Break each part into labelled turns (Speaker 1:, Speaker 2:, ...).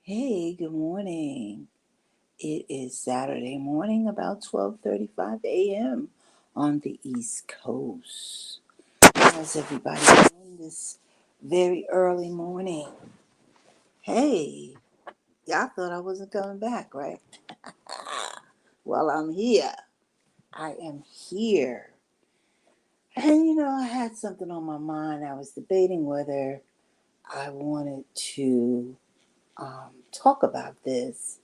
Speaker 1: Hey, good morning. It is Saturday morning, about 12:35 a.m. on the East Coast. How's everybody doing this very early morning? Hey, y'all thought I wasn't coming back, right? Well, I'm here. I am here. And I had something on my mind. I was debating whether I wanted to talk about this.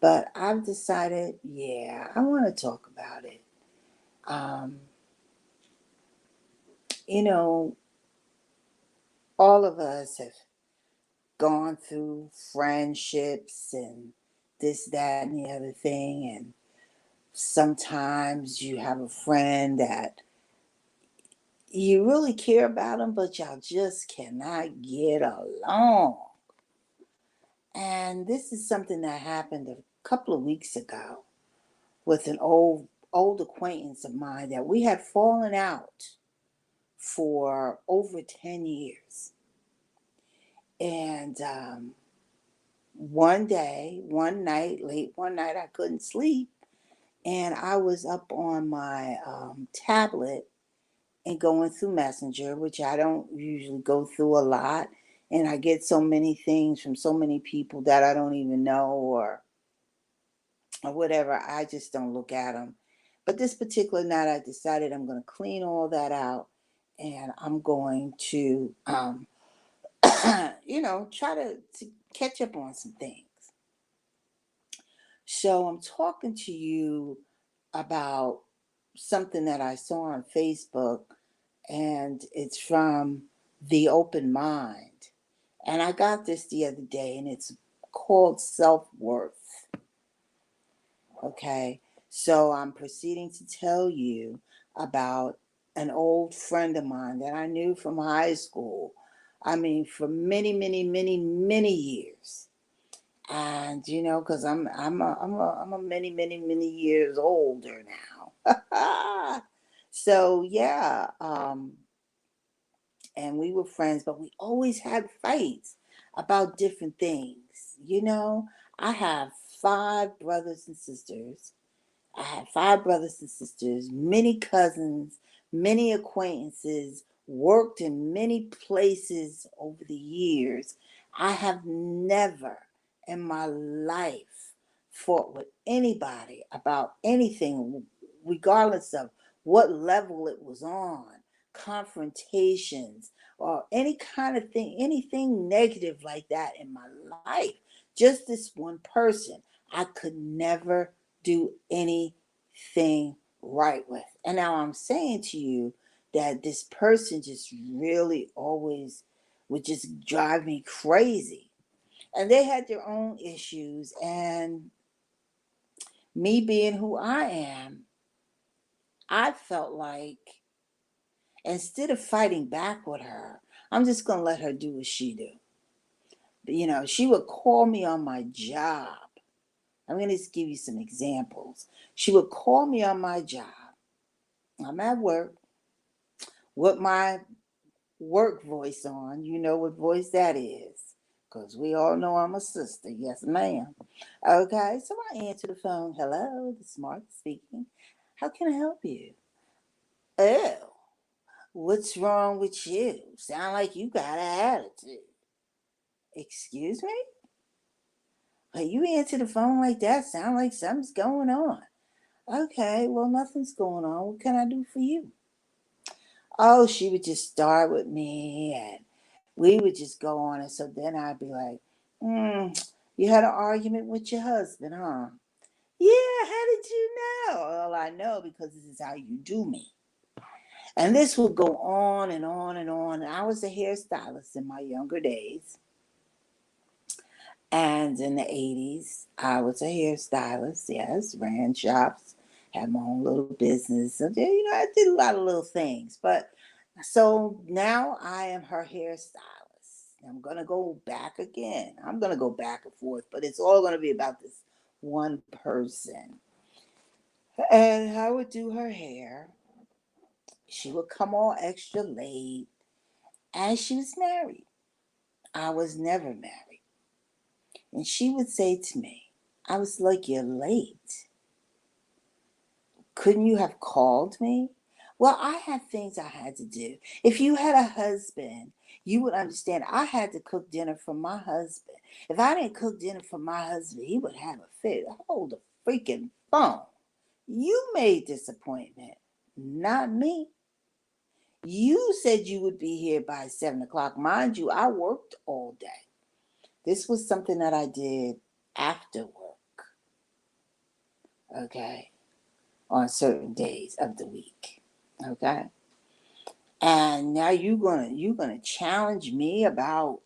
Speaker 1: But I've decided, yeah, I want to talk about it. Um, you know, all of us have gone through friendships and this, that, and the other thing. And sometimes you have a friend that you really care about them, but y'all just cannot get along. And this is something that happened a couple of weeks ago with an old acquaintance of mine that we had fallen out for over 10 years. And one night, late one night, I couldn't sleep. And I was up on my tablet and going through Messenger, which I don't usually go through a lot. And I get so many things from so many people that I don't even know or whatever. I just don't look at them. But this particular night, I decided I'm going to clean all that out and I'm going to try to catch up on some things. So I'm talking to you about something that I saw on Facebook, and it's from The Open Mind. And I got this the other day, and it's called Self Worth. Okay. So I'm proceeding to tell you about an old friend of mine that I knew from high school. I mean, for many, many, many, many years. And because I'm a many, many, many years older now. So yeah, and we were friends, but we always had fights about different things. I have five brothers and sisters. I had five brothers and sisters, many cousins, many acquaintances, worked in many places over the years. I have never in my life fought with anybody about anything, regardless of what level it was on, confrontations, or any kind of thing, anything negative like that in my life. Just this one person I could never do anything right with. And now I'm saying to you that this person just really always would just drive me crazy. And they had their own issues. And me being who I am, I felt like instead of fighting back with her, I'm just going to let her do what she do. She would call me on my job. I'm going to just give you some examples. She would call me on my job. I'm at work with my work voice on. You know what voice that is. Because we all know I'm a sister. Yes, ma'am. Okay, so I answer the phone. Hello, this is Martha speaking. How can I help you? Oh, what's wrong with you? Sound like you got an attitude. Excuse me? But you answer the phone like that. Sound like something's going on. Okay, well, nothing's going on. What can I do for you? Oh, she would just start with me and we would just go on. And so then I'd be like, you had an argument with your husband, huh? Yeah, how did you know? Well, I know because this is how you do me. And this would go on and on and on. I was a hairstylist in my younger days. And in the 80s, I was a hairstylist, yes, ran shops, had my own little business. So, I did a lot of little things. But so now I am her hairstylist. I'm going to go back again. I'm going to go back and forth, but it's all going to be about this one person. And I would do her hair. She would come all extra late, and she was married. I was never married. And she would say to me, I was like, you're late. Couldn't you have called me? Well, I had things I had to do. If you had a husband, you would understand I had to cook dinner for my husband. If I didn't cook dinner for my husband, he would have a fit. Hold the freaking phone. You made this appointment, not me. You said you would be here by 7 o'clock. Mind you, I worked all day. This was something that I did after work, okay, on certain days of the week, okay? And now you're gonna challenge me about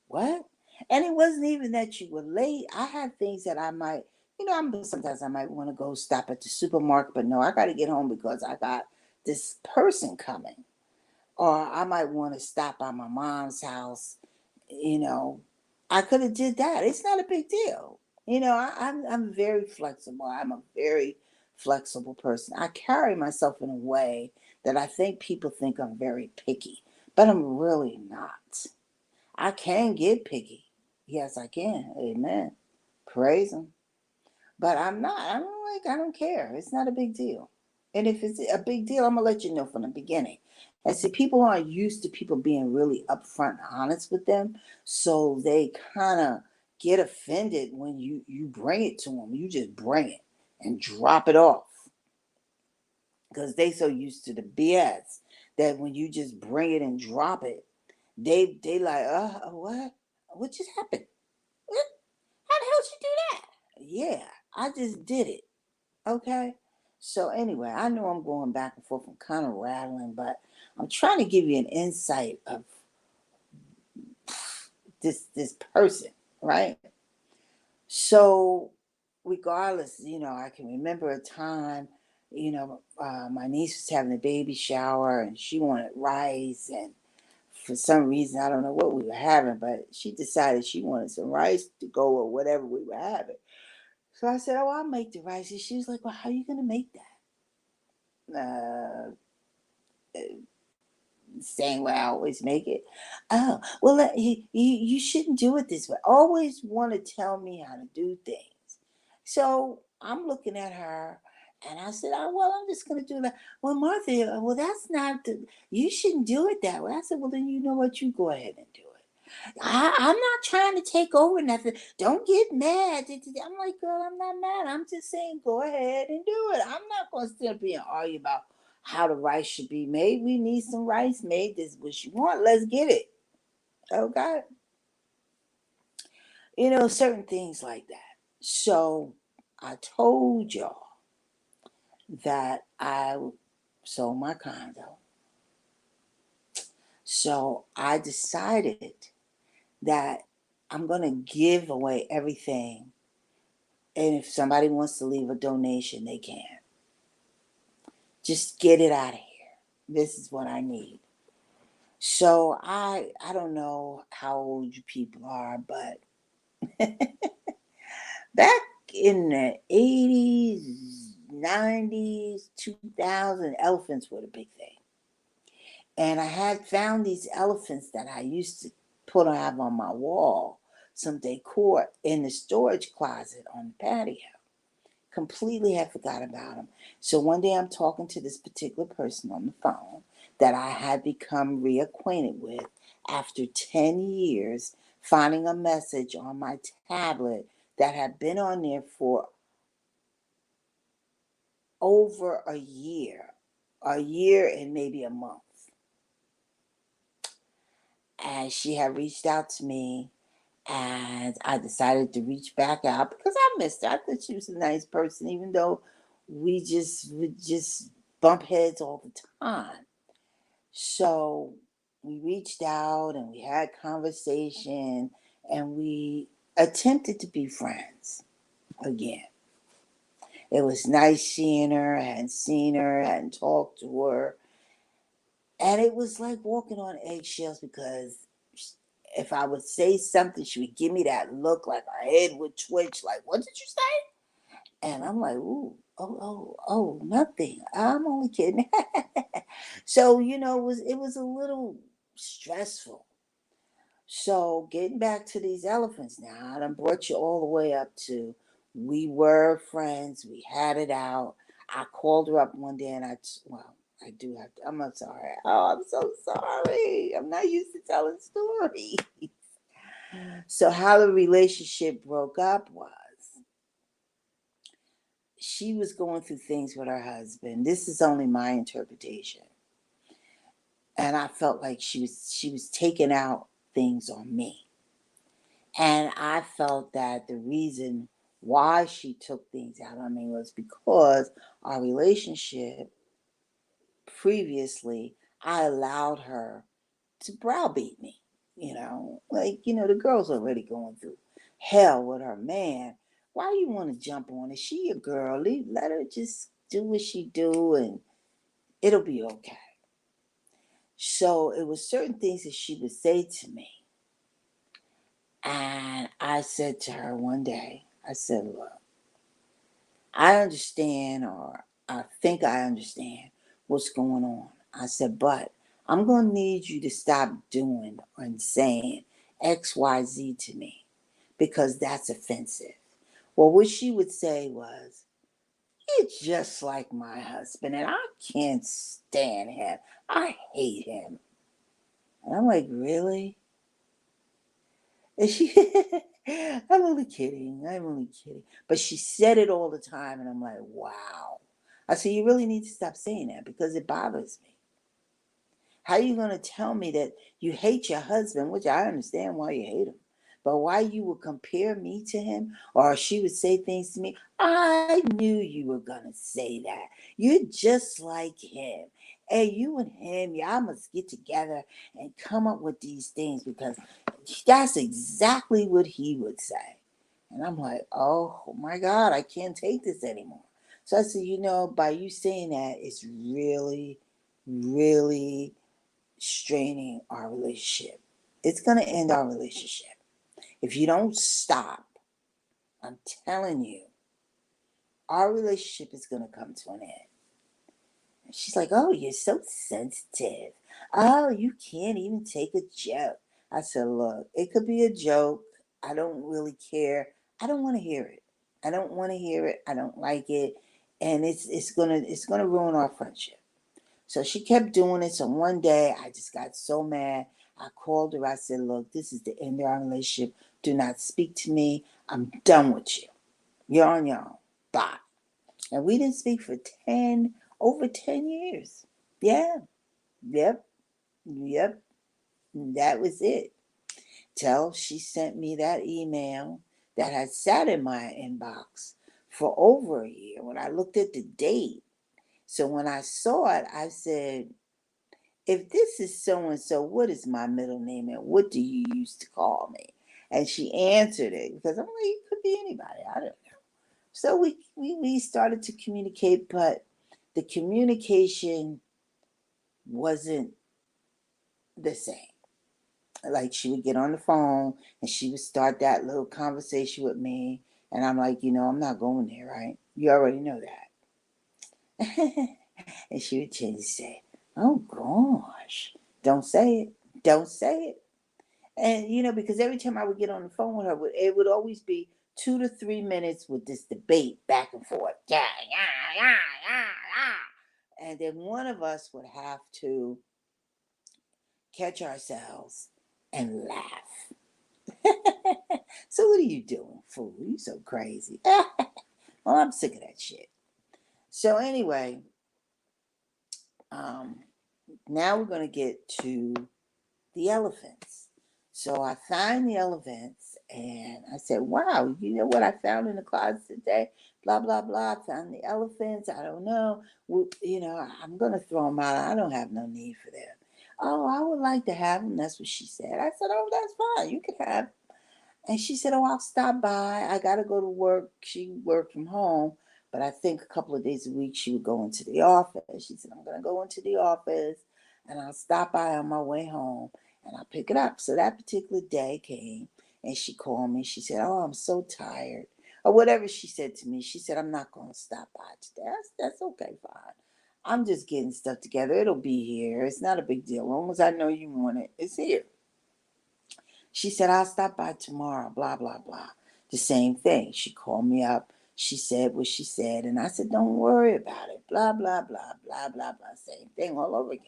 Speaker 1: what? And it wasn't even that you were late. I had things that I might, sometimes I might want to go stop at the supermarket, but no, I got to get home because I got this person coming. Or I might want to stop by my mom's house. you know I could have did that. It's not a big deal. I'm very flexible. I'm a very flexible person. I carry myself in a way that I think people think I'm very picky, but I'm really not. I can get picky. Yes, I can. Amen. Praise him. But I'm not. I don't care. It's not a big deal. And if it's a big deal, I'm gonna let you know from the beginning. And see, people aren't used to people being really upfront and honest with them, so they kind of get offended when you bring it to them. You just bring it and drop it off because they so used to the BS that when you just bring it and drop it, they like, what just happened? What? How the hell did you do that? Yeah, I just did it. Okay. So anyway, I know I'm going back and forth. I'm kind of rattling, but I'm trying to give you an insight of this person, right? So regardless, I can remember a time, my niece was having a baby shower and she wanted rice, and for some reason I don't know what we were having, but she decided she wanted some rice to go with whatever we were having. So I said, "Oh, I'll make the rice." And she was like, "Well, how are you gonna make that?" Same way I always make it. Oh, well, you shouldn't do it this way. Always want to tell me how to do things. So I'm looking at her and I said, "Oh, well, I'm just going to do that." Well, Martha, well, that's not, you shouldn't do it that way. I said, "Well, then you know what? You go ahead and do it. I'm not trying to take over nothing. Don't get mad." I'm like, "Girl, I'm not mad. I'm just saying go ahead and do it. I'm not going to stand up here and argue about how the rice should be made. We need some rice made. This is what you want. Let's get it." Okay. Certain things like that. So I told y'all that I sold my condo. So I decided that I'm going to give away everything. And if somebody wants to leave a donation, they can. Just get it out of here. This is what I need. So I don't know how old you people are, but back in the 80s, 90s, 2000, elephants were the big thing. And I had found these elephants that I used to have on my wall, some decor in the storage closet on the patio. Completely had forgot about him. So one day I'm talking to this particular person on the phone that I had become reacquainted with after 10 years, finding a message on my tablet that had been on there for over a year and maybe a month. And she had reached out to me, and I decided to reach back out because I missed her. I thought she was a nice person, even though we just bump heads all the time. So we reached out and we had conversation and we attempted to be friends again. It was nice seeing her. I hadn't seen her, I hadn't talked to her. And it was like walking on eggshells because if I would say something, she would give me that look like her head would twitch, like, "What did you say?" And I'm like, "Ooh, oh, nothing. I'm only kidding." So, it was a little stressful. So getting back to these elephants now, I done brought you all the way up to we were friends, we had it out. I called her up one day and well, I do have to, I'm not sorry. Oh, I'm so sorry. I'm not used to telling stories. So how the relationship broke up was she was going through things with her husband. This is only my interpretation. And I felt like she was taking out things on me. And I felt that the reason why she took things out on me was because our relationship previously, I allowed her to browbeat me. The girl's already going through hell with her man. Why you want to jump on it? She a girl. Let her just do what she do and it'll be okay. So it was certain things that she would say to me. And I said to her one day, I said, look, I understand, or I think I understand what's going on. I said, but I'm going to need you to stop doing and saying XYZ to me because that's offensive. Well, what she would say was, you're just like my husband, and I can't stand him. I hate him. And I'm like, really? And she, I'm only kidding. I'm only kidding. But she said it all the time, and I'm like, wow. I said, you really need to stop saying that because it bothers me. How are you going to tell me that you hate your husband, which I understand why you hate him, but why you would compare me to him or she would say things to me? I knew you were going to say that. You're just like him. Hey, you and him, y'all must get together and come up with these things because that's exactly what he would say. And I'm like, oh my God, I can't take this anymore. So I said, by you saying that, it's really, really straining our relationship. It's going to end our relationship. If you don't stop, I'm telling you, our relationship is going to come to an end. And she's like, oh, you're so sensitive. Oh, you can't even take a joke. I said, look, it could be a joke. I don't really care. I don't want to hear it. I don't want to hear it. I don't like it. And it's gonna ruin our friendship. So she kept doing it. So one day I just got so mad. I called her. I said, look, this is the end of our relationship. Do not speak to me. I'm done with you. You're on your own. Bye. And we didn't speak for over 10 years. Yeah. Yep. Yep. That was it. Till she sent me that email that had sat in my inbox for over a year when I looked at the date. So when I saw it, I said, if this is so and so, what is my middle name and what do you used to call me? And she answered it because I'm like, it could be anybody. I don't know. So we started to communicate, but the communication wasn't the same. Like she would get on the phone and she would start that little conversation with me. And I'm like, I'm not going there, right? You already know that. And she would change and say, oh gosh, don't say it. Don't say it. And because every time I would get on the phone with her, it would always be 2 to 3 minutes with this debate back and forth. Yeah, yeah, yeah, yeah, yeah. And then one of us would have to catch ourselves and laugh. So what are you doing, fool? You so crazy. Well, I'm sick of that shit. So anyway, um, now we're gonna get to the elephants. So I find the elephants and I said, wow, you know what I found in the closet today? Blah, blah, blah. I found the elephants. I don't know. Well, I'm going to throw them out. I don't have no need for them. Oh, I would like to have them. That's what she said. I said, oh, that's fine. You can have. And she said, oh, I'll stop by. I got to go to work. She worked from home. But I think a couple of days a week she would go into the office. She said, I'm going to go into the office and I'll stop by on my way home and I'll pick it up. So that particular day came and she called me. She said, oh, I'm so tired. Or whatever she said to me. She said, I'm not going to stop by today. That's okay, fine. I'm just getting stuff together. It'll be here. It's not a big deal. As long as I know you want it, it's here. She said, I'll stop by tomorrow, blah, blah, blah. The same thing. She called me up. She said what she said. And I said, don't worry about it. Blah, blah, blah, blah, blah, blah. Same thing all over again.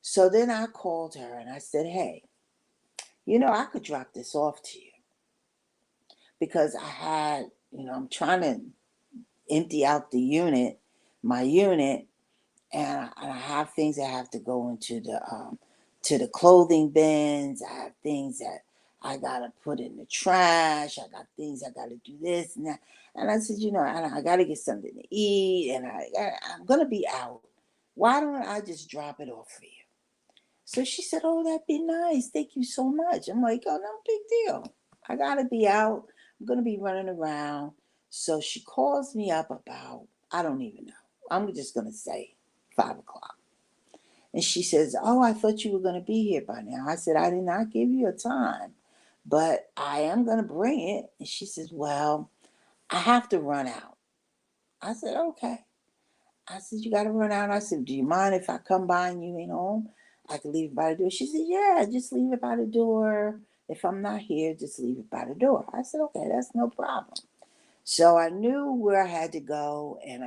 Speaker 1: So then I called her and I said, hey, I could drop this off to you because I had, I'm trying to empty out my unit, and I have things that have to go into the clothing bins. I have things that I gotta put in the trash. I got things I gotta do this and that. And I said, I gotta get something to eat, and I'm gonna be out. Why don't I just drop it off for you? So she said, oh, that'd be nice. Thank you so much. I'm like, oh, no big deal. I gotta be out. I'm gonna be running around. So she calls me up about, I don't even know. I'm just gonna say 5 o'clock. And she says, oh, I thought you were gonna be here by now. I said, I did not give you a time, but I am gonna bring it. And she says, well, I have to run out. I said, okay. I said, you got to run out. I said, do you mind if I come by and you ain't home? I could leave it by the door. She said, yeah, just leave it by the door. If I'm not here, just leave it by the door. I said, okay, that's no problem. So I knew where I had to go, and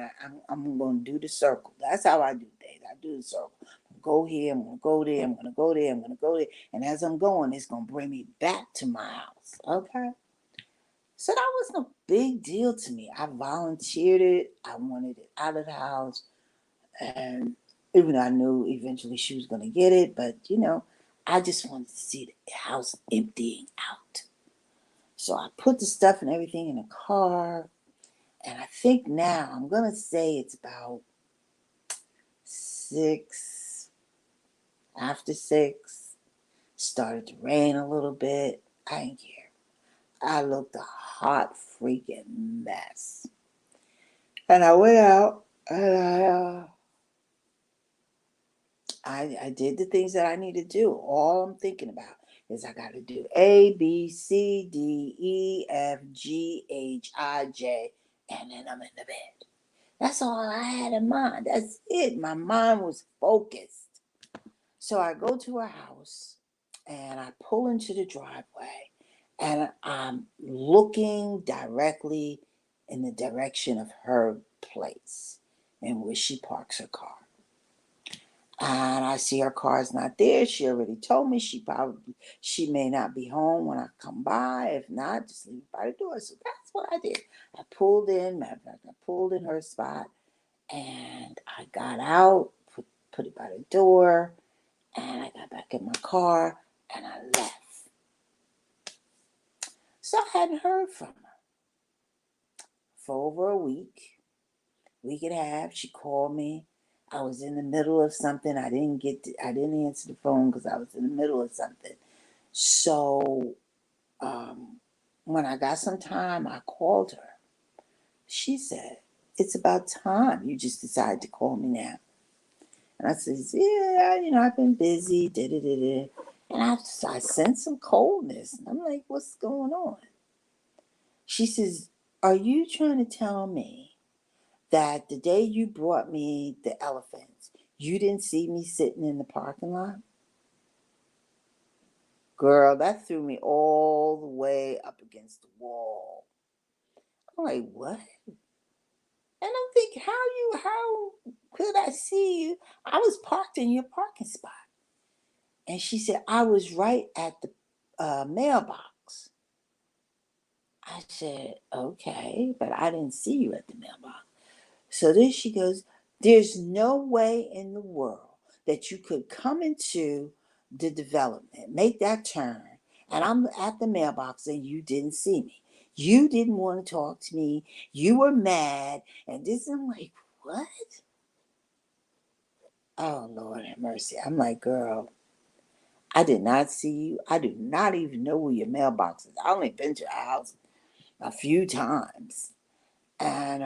Speaker 1: I'm going to do the circle. That's how I do things. I do the circle. Go here, I'm going to go there, I'm going to go there, I'm going to go there. And as I'm going, it's going to bring me back to my house. Okay? So that was no big deal to me. I volunteered it. I wanted it out of the house. And even though I knew eventually she was going to get it, but I just wanted to see the house emptying out. So I put the stuff and everything in the car. And I think now I'm going to say it's about 6, after 6. Started to rain a little bit. I didn't care. I looked a hot freaking mess. And I went out and I did the things that I need to do. All I'm thinking about is I got to do A, B, C, D, E, F, G, H, I, J, and then I'm in the bed. That's all I had in mind. That's it. My mind was focused. So I go to her house and I pull into the driveway and I'm looking directly in the direction of her place and where she parks her car. And I see her car's not there. She already told me she may not be home when I come by. If not, just leave it by the door. So that's what I did. I pulled in her spot, and I got out, put it by the door, and I got back in my car and I left. So I hadn't heard from her for over a week and a half. She called me. I was in the middle of something. I didn't answer the phone because I was in the middle of something. So when I got some time, I called her. She said, it's about time you just decided to call me now. And I said, yeah, I've been busy, And I sensed some coldness. I'm like, what's going on? She says, are you trying to tell me that the day you brought me the elephants, you didn't see me sitting in the parking lot? Girl, that threw me all the way up against the wall. I'm like, what? And I'm thinking, how could I see you? I was parked in your parking spot. And she said, I was right at the mailbox. I said, okay, but I didn't see you at the mailbox. So then she goes, there's no way in the world that you could come into the development, make that turn, and I'm at the mailbox and you didn't see me. You didn't want to talk to me. You were mad. And this, I'm like, what? Oh, Lord have mercy. I'm like, girl, I did not see you. I do not even know where your mailbox is. I only been to your house a few times. And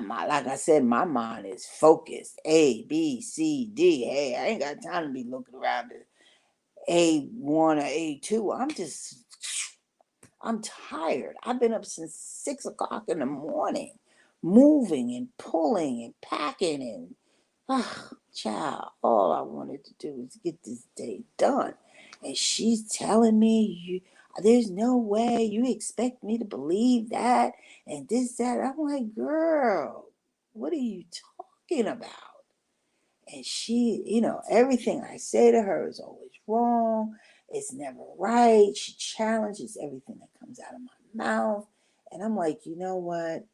Speaker 1: like I said, my mind is focused. A, B, C, D. Hey, I ain't got time to be looking around at A1 or A2. I'm tired. I've been up since 6 o'clock in the morning, moving and pulling and packing child, all I wanted to do was get this day done. And she's telling me, there's no way you expect me to believe that and this, that. I'm like, girl, what are you talking about? And she, everything I say to her is always wrong. It's never right. She challenges everything that comes out of my mouth. And I'm like, you know what?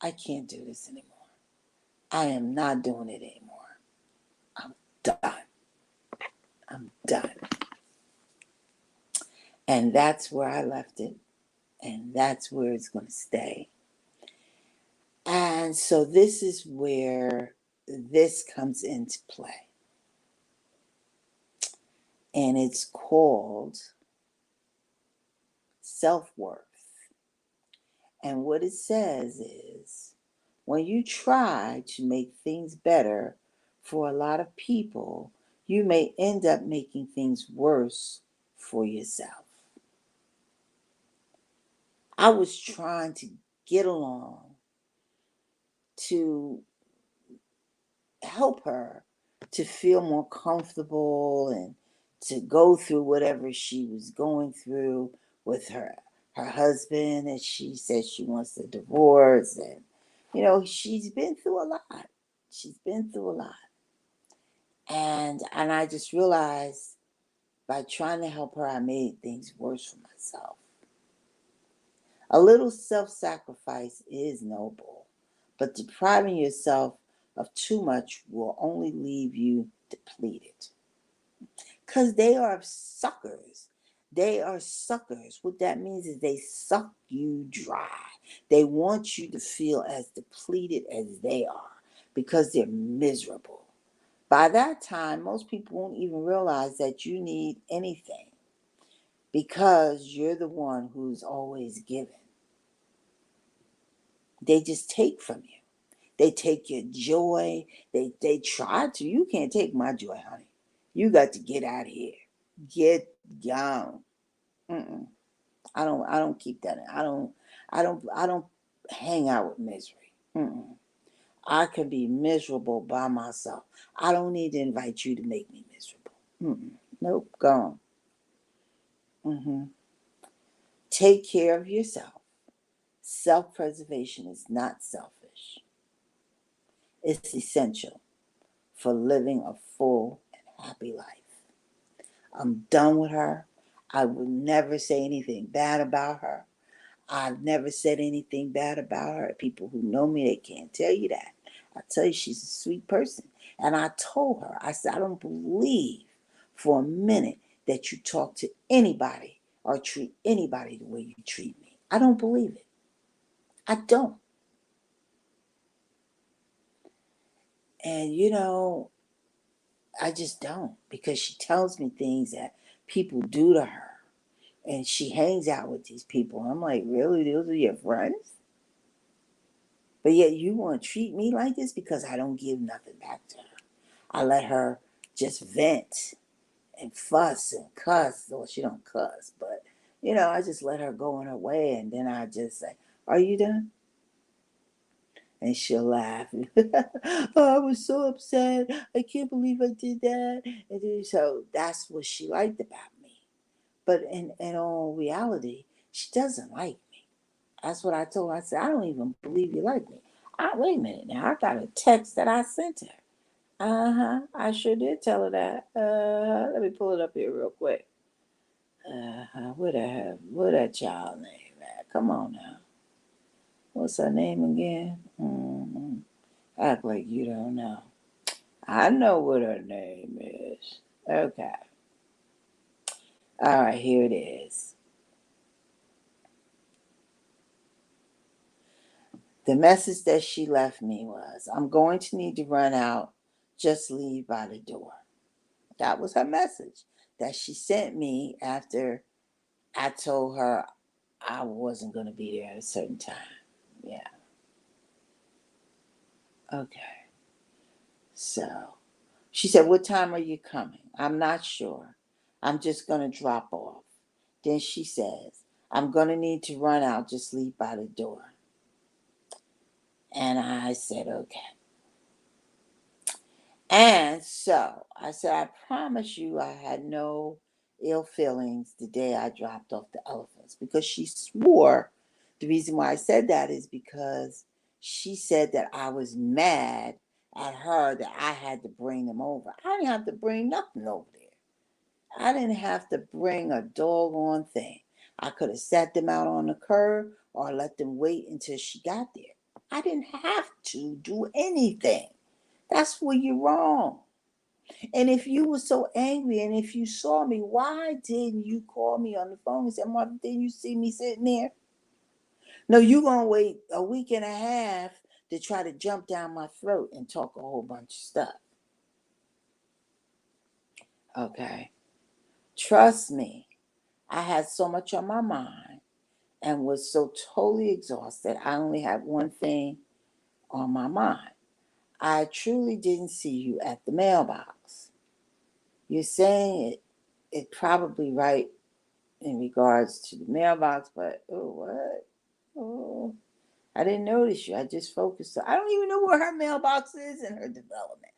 Speaker 1: I can't do this anymore. I am not doing it anymore. I'm done. I'm done. And that's where I left it. And that's where it's going to stay. And so this is where this comes into play. And it's called self-worth. And what it says is, when you try to make things better for a lot of people, you may end up making things worse for yourself. I was trying to get along to help her to feel more comfortable and to go through whatever she was going through with her husband, and she says she wants a divorce, and she's been through a lot. She's been through a lot. And I just realized by trying to help her, I made things worse for myself. A little self-sacrifice is noble, but depriving yourself of too much will only leave you depleted. Because they are suckers. They are suckers. What that means is they suck you dry. They want you to feel as depleted as they are because they're miserable. By that time, most people won't even realize that you need anything because you're the one who's always giving. They just take from you. They take your joy. They try to. You can't take my joy, honey. You got to get out of here. Get gone. Mm-mm. I don't keep that in. I don't hang out with misery. Mm-mm. I can be miserable by myself. I don't need to invite you to make me miserable. Mm-mm. Nope, gone. Mm-hmm. Take care of yourself. Self-preservation is not selfish. It's essential for living a full and happy life. I'm done with her. I will never say anything bad about her. I've never said anything bad about her. People who know me, they can't tell you that. I tell you, she's a sweet person. And I told her, I said, I don't believe for a minute that you talk to anybody or treat anybody the way you treat me. I don't believe it. I don't. And I just don't, because she tells me things that people do to her. And she hangs out with these people. I'm like, really? Those are your friends? But yet you want to treat me like this because I don't give nothing back to her. I let her just vent and fuss and cuss. Well, she don't cuss, but I just let her go on her way, and then I just say, "Are you done?" And she'll laugh. Oh, I was so upset. I can't believe I did that. So that's what she liked about me. But in all reality, she doesn't like me. That's what I told her. I said, I don't even believe you like me. Wait a minute now. I got a text that I sent her. Uh-huh. I sure did tell her that. Let me pull it up here real quick. What that child name at? Come on now. What's her name again? Mm-hmm. Act like you don't know. I know what her name is. Okay. All right, here it is. The message that she left me was, I'm going to need to run out. Just leave by the door. That was her message that she sent me after I told her I wasn't going to be there at a certain time. Yeah. Okay. So she said, what time are you coming? I'm not sure. I'm just going to drop off. Then she says, I'm going to need to run out. Just leave by the door. And I said, okay. And so I said, I promise you I had no ill feelings the day I dropped off the elephants because she swore. The reason why I said that is because she said that I was mad at her that I had to bring them over. I didn't have to bring nothing over there. I didn't have to bring a doggone thing. I could have sat them out on the curb or let them wait until she got there. I didn't have to do anything. That's where you're wrong. And if you were so angry and if you saw me, why didn't you call me on the phone and say, Martha, didn't you see me sitting there? No, you're going to wait a week and a half to try to jump down my throat and talk a whole bunch of stuff. Okay. Trust me, I had so much on my mind and was so totally exhausted. I only had one thing on my mind. I truly didn't see you at the mailbox. You're saying it probably right in regards to the mailbox, but oh, what? Oh, I didn't notice you. I just focused. I don't even know where her mailbox is in her development.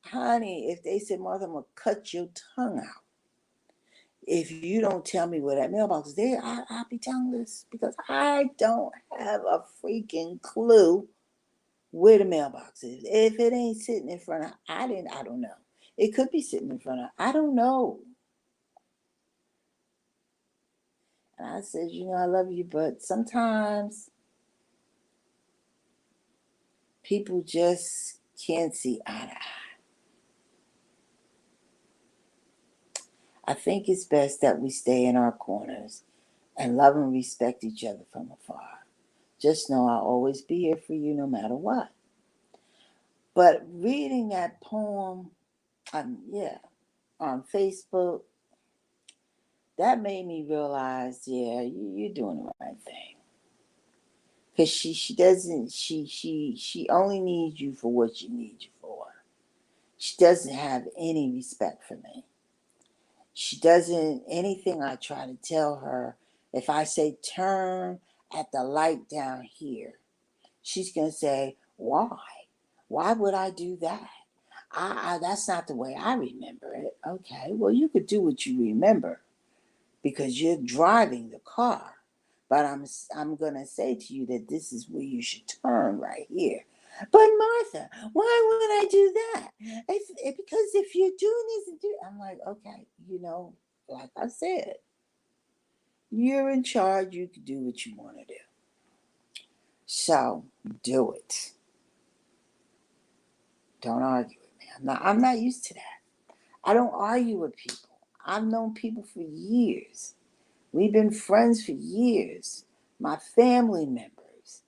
Speaker 1: Honey, if they said, Martha, I'm going to cut your tongue out. If you don't tell me where that mailbox is there, I'll be tongueless because I don't have a freaking clue where the mailbox is. If it ain't sitting in front of, I don't know. It could be sitting in front of, I don't know. And I said, I love you, but sometimes people just can't see eye to eye. I think it's best that we stay in our corners and love and respect each other from afar. Just know I'll always be here for you no matter what. But reading that poem, on Facebook, that made me realize, you're doing the right thing. Because she doesn't, she only needs you for what she needs you for. She doesn't have any respect for me. She doesn't, anything I try to tell her, if I say turn at the light down here, she's going to say, why? Why would I do that? That's not the way I remember it. Okay, well, you could do what you remember because you're driving the car. But I'm going to say to you that this is where you should turn right here. But Martha, why would I do that? Because if you're doing this, I'm like, okay, like I said, you're in charge. You can do what you want to do. So do it. Don't argue with me. I'm not used to that. I don't argue with people. I've known people for years. We've been friends for years. My family members,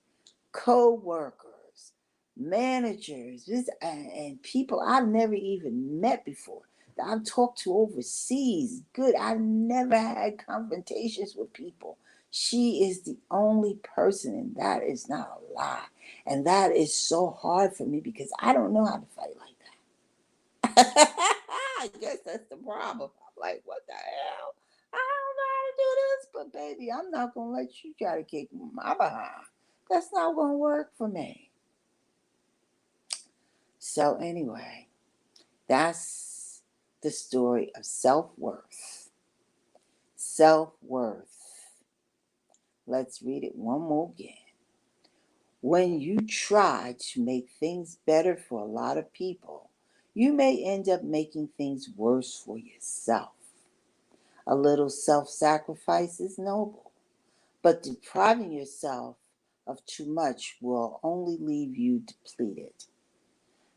Speaker 1: co-workers, managers, and people I've never even met before. That I've talked to overseas. Good. I've never had confrontations with people. She is the only person, and that is not a lie. And that is so hard for me because I don't know how to fight like that. I guess that's the problem. I'm like, what the hell? I don't know how to do this, but baby, I'm not gonna let you try to kick my behind. That's not gonna work for me. So anyway, that's the story of self-worth. Self-worth. Let's read it one more again. When you try to make things better for a lot of people, you may end up making things worse for yourself. A little self-sacrifice is noble, but depriving yourself of too much will only leave you depleted.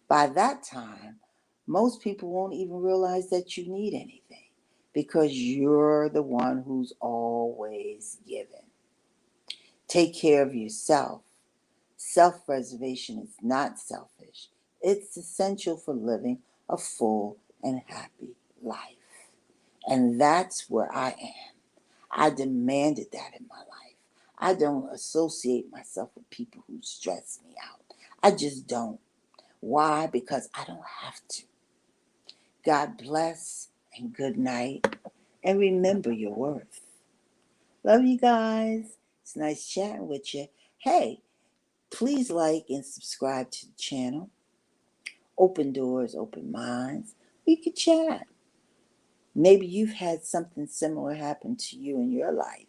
Speaker 1: By that time, most people won't even realize that you need anything because you're the one who's always giving. Take care of yourself. Self-preservation is not selfish. It's essential for living a full and happy life. And that's where I am. I demanded that in my life. I don't associate myself with people who stress me out. I just don't. Why? Because I don't have to. God bless and good night. And remember your worth. Love you guys. It's nice chatting with you. Hey, please like and subscribe to the channel. Open doors, open minds. We could chat. Maybe you've had something similar happen to you in your life,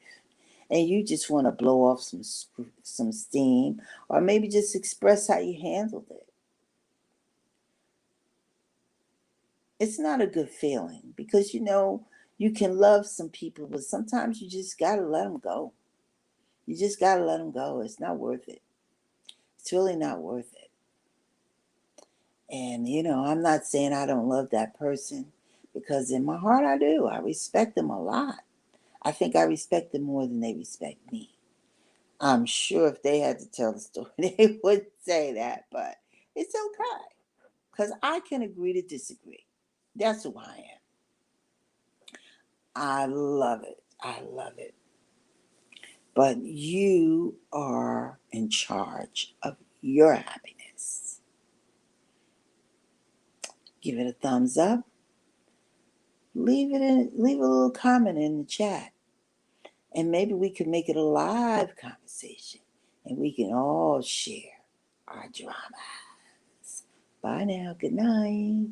Speaker 1: and you just want to blow off some steam, or maybe just express how you handled it. It's not a good feeling because you can love some people, but sometimes you just got to let them go. You just got to let them go. It's not worth it. It's really not worth it. And, I'm not saying I don't love that person, because in my heart I do. I respect them a lot. I think I respect them more than they respect me. I'm sure if they had to tell the story, they wouldn't say that, but it's okay because I can agree to disagree. That's who I am. I love it. I love it. But you are in charge of your happiness. Give it a thumbs up. Leave a little comment in the chat. And maybe we can make it a live conversation and we can all share our drama. Bye now. Good night.